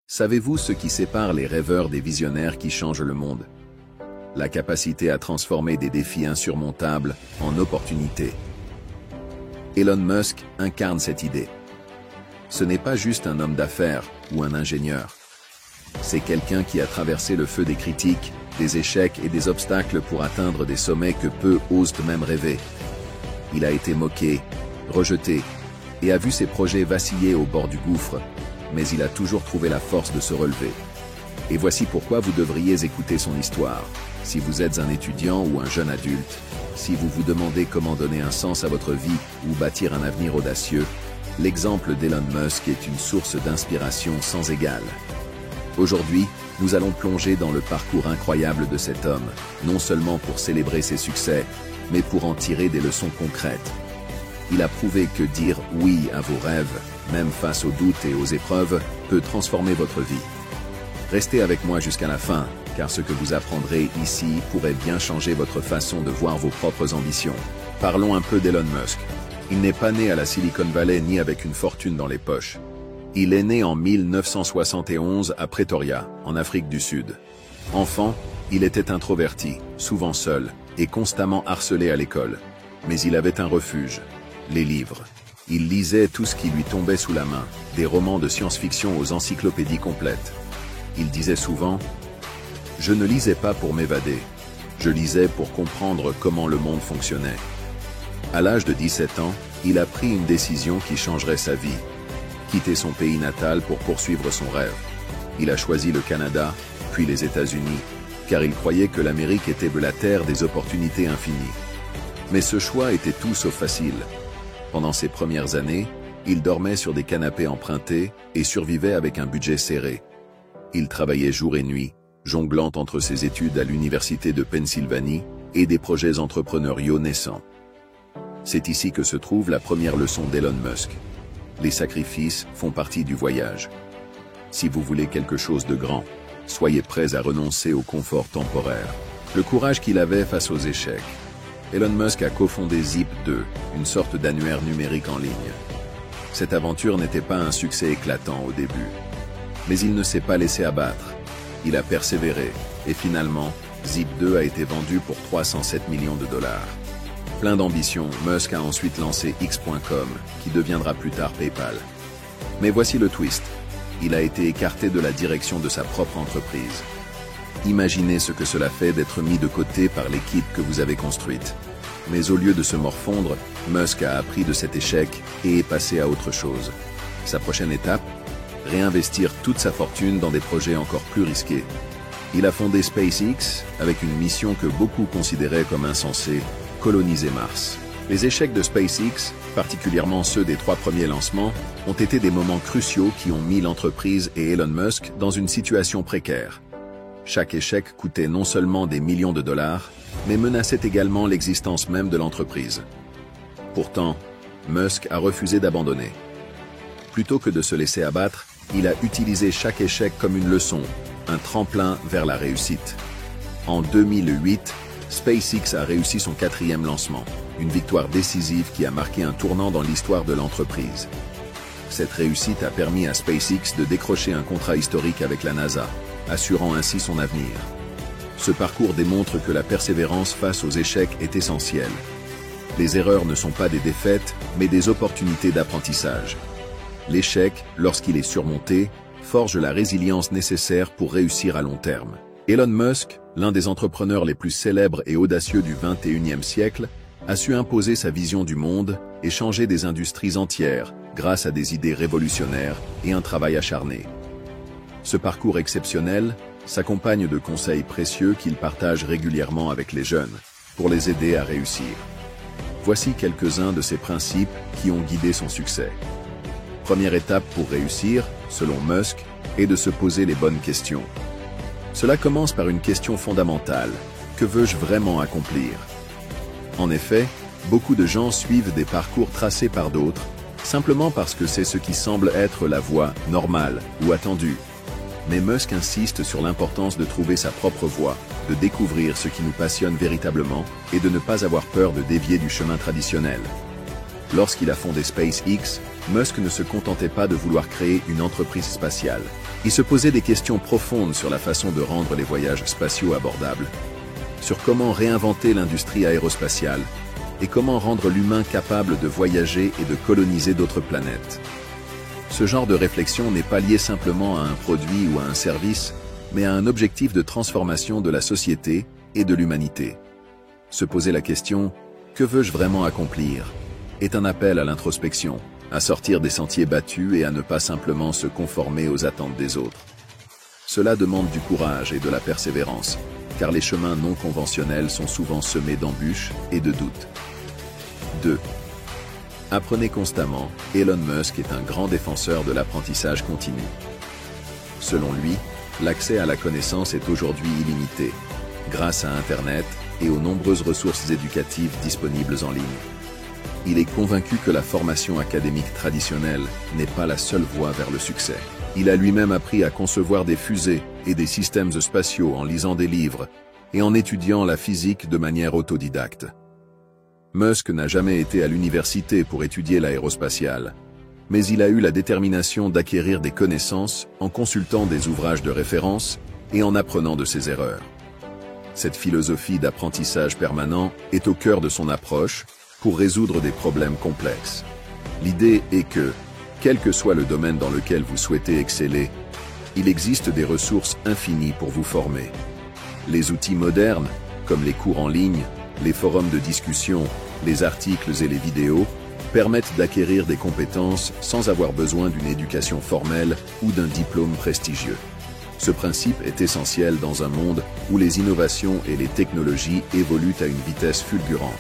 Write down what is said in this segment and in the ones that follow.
Savez-vous ce qui sépare les rêveurs des visionnaires qui changent le monde? La capacité à transformer des défis insurmontables en opportunités. Elon Musk incarne cette idée. Ce n'est pas juste un homme d'affaires ou un ingénieur. C'est quelqu'un qui a traversé le feu des critiques, des échecs et des obstacles pour atteindre des sommets que peu osent même rêver. Il a été moqué, rejeté, et a vu ses projets vaciller au bord du gouffre, mais il a toujours trouvé la force de se relever. Et voici pourquoi vous devriez écouter son histoire. Si vous êtes un étudiant ou un jeune adulte, si vous vous demandez comment donner un sens à votre vie ou bâtir un avenir audacieux, l'exemple d'Elon Musk est une source d'inspiration sans égale. Aujourd'hui, nous allons plonger dans le parcours incroyable de cet homme, non seulement pour célébrer ses succès, mais pour en tirer des leçons concrètes. Il a prouvé que dire oui à vos rêves, même face aux doutes et aux épreuves, peut transformer votre vie. Restez avec moi jusqu'à la fin, car ce que vous apprendrez ici pourrait bien changer votre façon de voir vos propres ambitions. Parlons un peu d'Elon Musk. Il n'est pas né à la Silicon Valley ni avec une fortune dans les poches. Il est né en 1971 à Pretoria, en Afrique du Sud. Enfant, il était introverti, souvent seul, et constamment harcelé à l'école. Mais il avait un refuge, les livres. Il lisait tout ce qui lui tombait sous la main, des romans de science-fiction aux encyclopédies complètes. Il disait souvent « Je ne lisais pas pour m'évader, je lisais pour comprendre comment le monde fonctionnait ». À l'âge de 17 ans, il a pris une décision qui changerait sa vie. Quitter son pays natal pour poursuivre son rêve. Il a choisi le Canada, puis les États-Unis, car il croyait que l'Amérique était la terre des opportunités infinies. Mais ce choix était tout sauf facile. Pendant ses premières années, il dormait sur des canapés empruntés et survivait avec un budget serré. Il travaillait jour et nuit, jonglant entre ses études à l'université de Pennsylvanie et des projets entrepreneuriaux naissants. C'est ici que se trouve la première leçon d'Elon Musk. Les sacrifices font partie du voyage. Si vous voulez quelque chose de grand, soyez prêts à renoncer au confort temporaire. Le courage qu'il avait face aux échecs. Elon Musk a cofondé Zip2, une sorte d'annuaire numérique en ligne. Cette aventure n'était pas un succès éclatant au début. Mais il ne s'est pas laissé abattre. Il a persévéré, et finalement, Zip2 a été vendu pour 307 millions de dollars. Plein d'ambition, Musk a ensuite lancé X.com, qui deviendra plus tard PayPal. Mais voici le twist. Il a été écarté de la direction de sa propre entreprise. Imaginez ce que cela fait d'être mis de côté par l'équipe que vous avez construite. Mais au lieu de se morfondre, Musk a appris de cet échec et est passé à autre chose. Sa prochaine étape? Réinvestir toute sa fortune dans des projets encore plus risqués. Il a fondé SpaceX avec une mission que beaucoup considéraient comme insensée, coloniser Mars. Les échecs de SpaceX, particulièrement ceux des 3 premiers lancements, ont été des moments cruciaux qui ont mis l'entreprise et Elon Musk dans une situation précaire. Chaque échec coûtait non seulement des millions de dollars, mais menaçait également l'existence même de l'entreprise. Pourtant, Musk a refusé d'abandonner. Plutôt que de se laisser abattre, il a utilisé chaque échec comme une leçon, un tremplin vers la réussite. En 2008, SpaceX a réussi son 4e lancement, une victoire décisive qui a marqué un tournant dans l'histoire de l'entreprise. Cette réussite a permis à SpaceX de décrocher un contrat historique avec la NASA, assurant ainsi son avenir. Ce parcours démontre que la persévérance face aux échecs est essentielle. Les erreurs ne sont pas des défaites, mais des opportunités d'apprentissage. L'échec, lorsqu'il est surmonté, forge la résilience nécessaire pour réussir à long terme. Elon Musk, l'un des entrepreneurs les plus célèbres et audacieux du XXIe siècle, a su imposer sa vision du monde et changer des industries entières grâce à des idées révolutionnaires et un travail acharné. Ce parcours exceptionnel s'accompagne de conseils précieux qu'il partage régulièrement avec les jeunes pour les aider à réussir. Voici quelques-uns de ces principes qui ont guidé son succès. Première étape pour réussir, selon Musk, est de se poser les bonnes questions. Cela commence par une question fondamentale. Que veux-je vraiment accomplir? En effet, beaucoup de gens suivent des parcours tracés par d'autres, simplement parce que c'est ce qui semble être la voie normale ou attendue. Mais Musk insiste sur l'importance de trouver sa propre voie, de découvrir ce qui nous passionne véritablement et de ne pas avoir peur de dévier du chemin traditionnel. Lorsqu'il a fondé SpaceX, Musk ne se contentait pas de vouloir créer une entreprise spatiale. Il se posait des questions profondes sur la façon de rendre les voyages spatiaux abordables, sur comment réinventer l'industrie aérospatiale et comment rendre l'humain capable de voyager et de coloniser d'autres planètes. Ce genre de réflexion n'est pas lié simplement à un produit ou à un service, mais à un objectif de transformation de la société et de l'humanité. Se poser la question « Que veux-je vraiment accomplir ?» est un appel à l'introspection, à sortir des sentiers battus et à ne pas simplement se conformer aux attentes des autres. Cela demande du courage et de la persévérance, car les chemins non conventionnels sont souvent semés d'embûches et de doutes. 2. Apprenez constamment. Elon Musk est un grand défenseur de l'apprentissage continu. Selon lui, l'accès à la connaissance est aujourd'hui illimité, grâce à Internet et aux nombreuses ressources éducatives disponibles en ligne. Il est convaincu que la formation académique traditionnelle n'est pas la seule voie vers le succès. Il a lui-même appris à concevoir des fusées et des systèmes spatiaux en lisant des livres et en étudiant la physique de manière autodidacte. Musk n'a jamais été à l'université pour étudier l'aérospatiale, mais il a eu la détermination d'acquérir des connaissances en consultant des ouvrages de référence et en apprenant de ses erreurs. Cette philosophie d'apprentissage permanent est au cœur de son approche pour résoudre des problèmes complexes. L'idée est que, quel que soit le domaine dans lequel vous souhaitez exceller, il existe des ressources infinies pour vous former. Les outils modernes, comme les cours en ligne, les forums de discussion, les articles et les vidéos, permettent d'acquérir des compétences sans avoir besoin d'une éducation formelle ou d'un diplôme prestigieux. Ce principe est essentiel dans un monde où les innovations et les technologies évoluent à une vitesse fulgurante.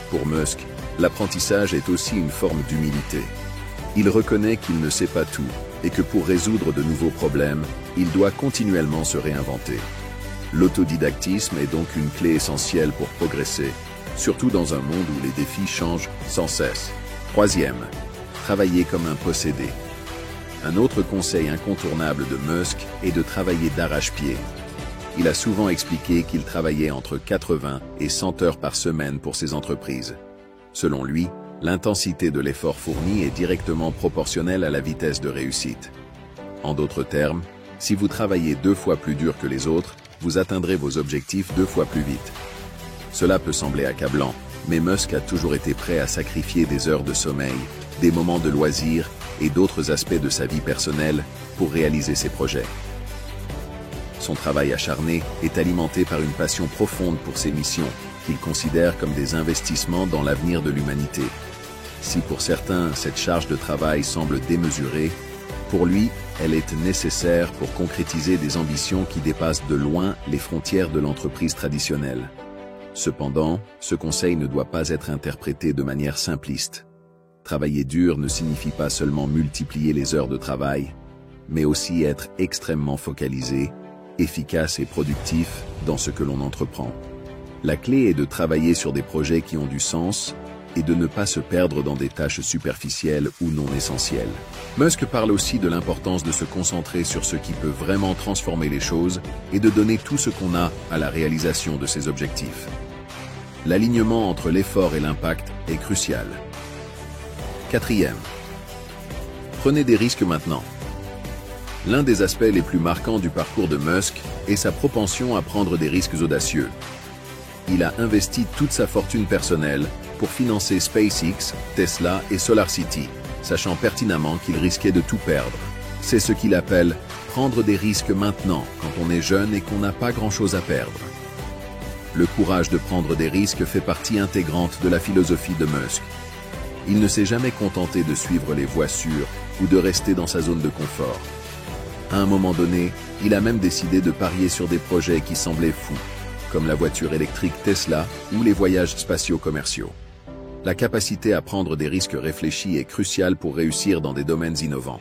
Pour Musk, l'apprentissage est aussi une forme d'humilité. Il reconnaît qu'il ne sait pas tout et que pour résoudre de nouveaux problèmes, il doit continuellement se réinventer. L'autodidactisme est donc une clé essentielle pour progresser, surtout dans un monde où les défis changent sans cesse. 3. Travailler comme un possédé. Un autre conseil incontournable de Musk est de travailler d'arrache-pied. Il a souvent expliqué qu'il travaillait entre 80 et 100 heures par semaine pour ses entreprises. Selon lui, l'intensité de l'effort fourni est directement proportionnelle à la vitesse de réussite. En d'autres termes, si vous travaillez 2 fois plus dur que les autres, vous atteindrez vos objectifs 2 fois plus vite. Cela peut sembler accablant, mais Musk a toujours été prêt à sacrifier des heures de sommeil, des moments de loisirs et d'autres aspects de sa vie personnelle pour réaliser ses projets. Son travail acharné est alimenté par une passion profonde pour ses missions, qu'il considère comme des investissements dans l'avenir de l'humanité. Si pour certains, cette charge de travail semble démesurée, pour lui, elle est nécessaire pour concrétiser des ambitions qui dépassent de loin les frontières de l'entreprise traditionnelle. Cependant, ce conseil ne doit pas être interprété de manière simpliste. Travailler dur ne signifie pas seulement multiplier les heures de travail, mais aussi être extrêmement focalisé, efficace et productif dans ce que l'on entreprend. La clé est de travailler sur des projets qui ont du sens et de ne pas se perdre dans des tâches superficielles ou non essentielles. Musk parle aussi de l'importance de se concentrer sur ce qui peut vraiment transformer les choses et de donner tout ce qu'on a à la réalisation de ses objectifs. L'alignement entre l'effort et l'impact est crucial. 4. Prenez des risques maintenant. L'un des aspects les plus marquants du parcours de Musk est sa propension à prendre des risques audacieux. Il a investi toute sa fortune personnelle pour financer SpaceX, Tesla et SolarCity, sachant pertinemment qu'il risquait de tout perdre. C'est ce qu'il appelle « prendre des risques maintenant » quand on est jeune et qu'on n'a pas grand-chose à perdre. Le courage de prendre des risques fait partie intégrante de la philosophie de Musk. Il ne s'est jamais contenté de suivre les voies sûres ou de rester dans sa zone de confort. À un moment donné, il a même décidé de parier sur des projets qui semblaient fous, comme la voiture électrique Tesla ou les voyages spatiaux commerciaux. La capacité à prendre des risques réfléchis est cruciale pour réussir dans des domaines innovants.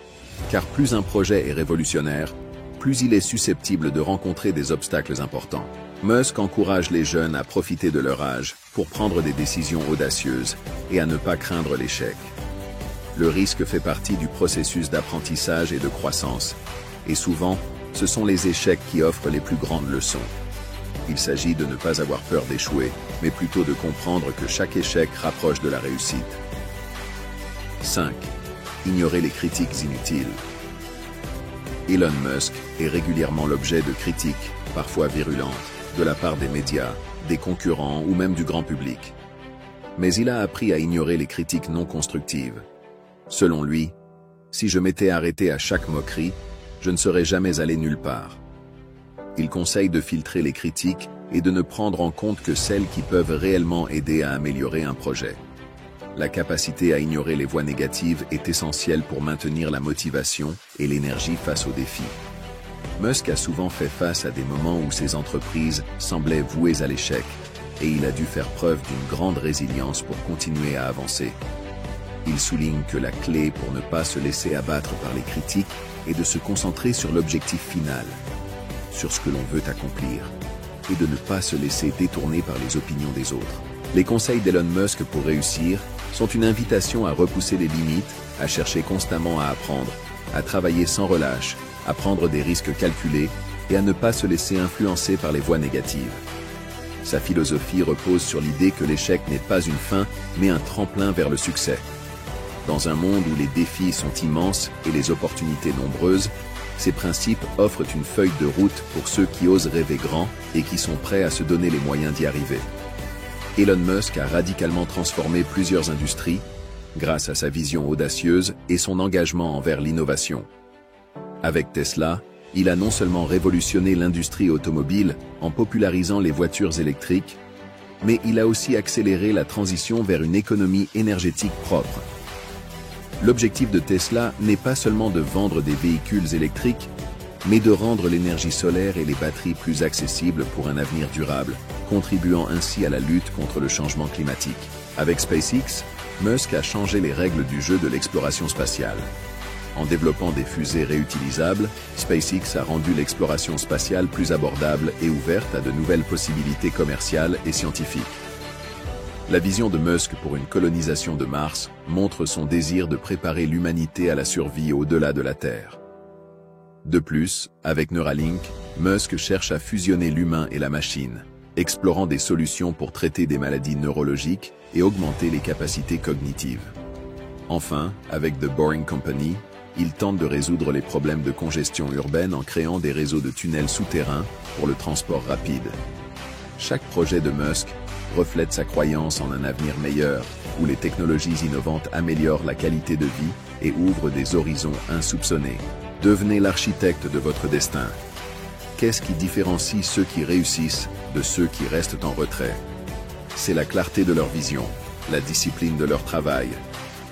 Car plus un projet est révolutionnaire, plus il est susceptible de rencontrer des obstacles importants. Musk encourage les jeunes à profiter de leur âge pour prendre des décisions audacieuses et à ne pas craindre l'échec. Le risque fait partie du processus d'apprentissage et de croissance, et souvent, ce sont les échecs qui offrent les plus grandes leçons. Il s'agit de ne pas avoir peur d'échouer, mais plutôt de comprendre que chaque échec rapproche de la réussite. 5. Ignorer les critiques inutiles. Elon Musk est régulièrement l'objet de critiques, parfois virulentes, de la part des médias, des concurrents ou même du grand public. Mais il a appris à ignorer les critiques non constructives. Selon lui, si je m'étais arrêté à chaque moquerie, je ne serais jamais allé nulle part. Il conseille de filtrer les critiques et de ne prendre en compte que celles qui peuvent réellement aider à améliorer un projet. La capacité à ignorer les voix négatives est essentielle pour maintenir la motivation et l'énergie face aux défis. Musk a souvent fait face à des moments où ses entreprises semblaient vouées à l'échec, et il a dû faire preuve d'une grande résilience pour continuer à avancer. Il souligne que la clé pour ne pas se laisser abattre par les critiques est de se concentrer sur l'objectif final, sur ce que l'on veut accomplir, et de ne pas se laisser détourner par les opinions des autres. Les conseils d'Elon Musk pour réussir sont une invitation à repousser les limites, à chercher constamment à apprendre, à travailler sans relâche, à prendre des risques calculés et à ne pas se laisser influencer par les voix négatives. Sa philosophie repose sur l'idée que l'échec n'est pas une fin, mais un tremplin vers le succès. Dans un monde où les défis sont immenses et les opportunités nombreuses, ces principes offrent une feuille de route pour ceux qui osent rêver grand et qui sont prêts à se donner les moyens d'y arriver. Elon Musk a radicalement transformé plusieurs industries grâce à sa vision audacieuse et son engagement envers l'innovation. Avec Tesla, il a non seulement révolutionné l'industrie automobile en popularisant les voitures électriques, mais il a aussi accéléré la transition vers une économie énergétique propre. L'objectif de Tesla n'est pas seulement de vendre des véhicules électriques, mais de rendre l'énergie solaire et les batteries plus accessibles pour un avenir durable, contribuant ainsi à la lutte contre le changement climatique. Avec SpaceX, Musk a changé les règles du jeu de l'exploration spatiale. En développant des fusées réutilisables, SpaceX a rendu l'exploration spatiale plus abordable et ouverte à de nouvelles possibilités commerciales et scientifiques. La vision de Musk pour une colonisation de Mars montre son désir de préparer l'humanité à la survie au-delà de la Terre. De plus, avec Neuralink, Musk cherche à fusionner l'humain et la machine, explorant des solutions pour traiter des maladies neurologiques et augmenter les capacités cognitives. Enfin, avec The Boring Company, il tente de résoudre les problèmes de congestion urbaine en créant des réseaux de tunnels souterrains pour le transport rapide. Chaque projet de Musk reflète sa croyance en un avenir meilleur, où les technologies innovantes améliorent la qualité de vie et ouvrent des horizons insoupçonnés. Devenez l'architecte de votre destin. Qu'est-ce qui différencie ceux qui réussissent de ceux qui restent en retrait? C'est la clarté de leur vision, la discipline de leur travail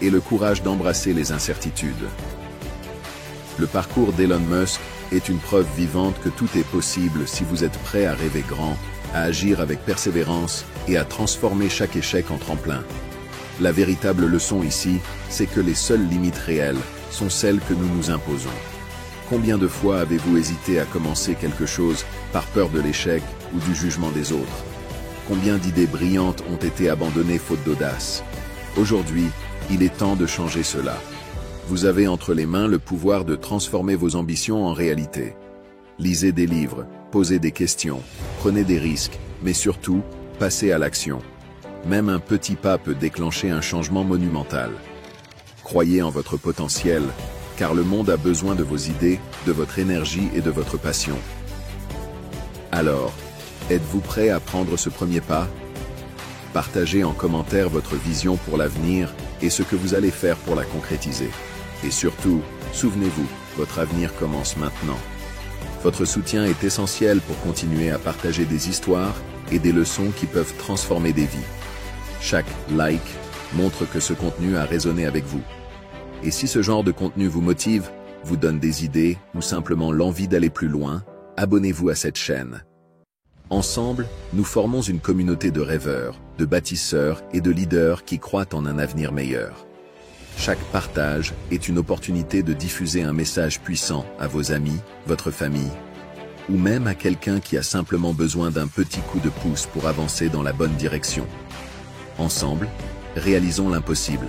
et le courage d'embrasser les incertitudes. Le parcours d'Elon Musk est une preuve vivante que tout est possible si vous êtes prêt à rêver grand, à agir avec persévérance et à transformer chaque échec en tremplin. La véritable leçon ici, c'est que les seules limites réelles sont celles que nous nous imposons. Combien de fois avez-vous hésité à commencer quelque chose par peur de l'échec ou du jugement des autres? Combien d'idées brillantes ont été abandonnées faute d'audace? Aujourd'hui, il est temps de changer cela. Vous avez entre les mains le pouvoir de transformer vos ambitions en réalité. Lisez des livres, posez des questions, prenez des risques, mais surtout, passez à l'action. Même un petit pas peut déclencher un changement monumental. Croyez en votre potentiel, car le monde a besoin de vos idées, de votre énergie et de votre passion. Alors, êtes-vous prêt à prendre ce premier pas? Partagez en commentaire votre vision pour l'avenir et ce que vous allez faire pour la concrétiser. Et surtout, souvenez-vous, votre avenir commence maintenant. Votre soutien est essentiel pour continuer à partager des histoires et des leçons qui peuvent transformer des vies. Chaque like montre que ce contenu a résonné avec vous. Et si ce genre de contenu vous motive, vous donne des idées ou simplement l'envie d'aller plus loin, abonnez-vous à cette chaîne. Ensemble, nous formons une communauté de rêveurs, de bâtisseurs et de leaders qui croient en un avenir meilleur. Chaque partage est une opportunité de diffuser un message puissant à vos amis, votre famille, ou même à quelqu'un qui a simplement besoin d'un petit coup de pouce pour avancer dans la bonne direction. Ensemble, réalisons l'impossible.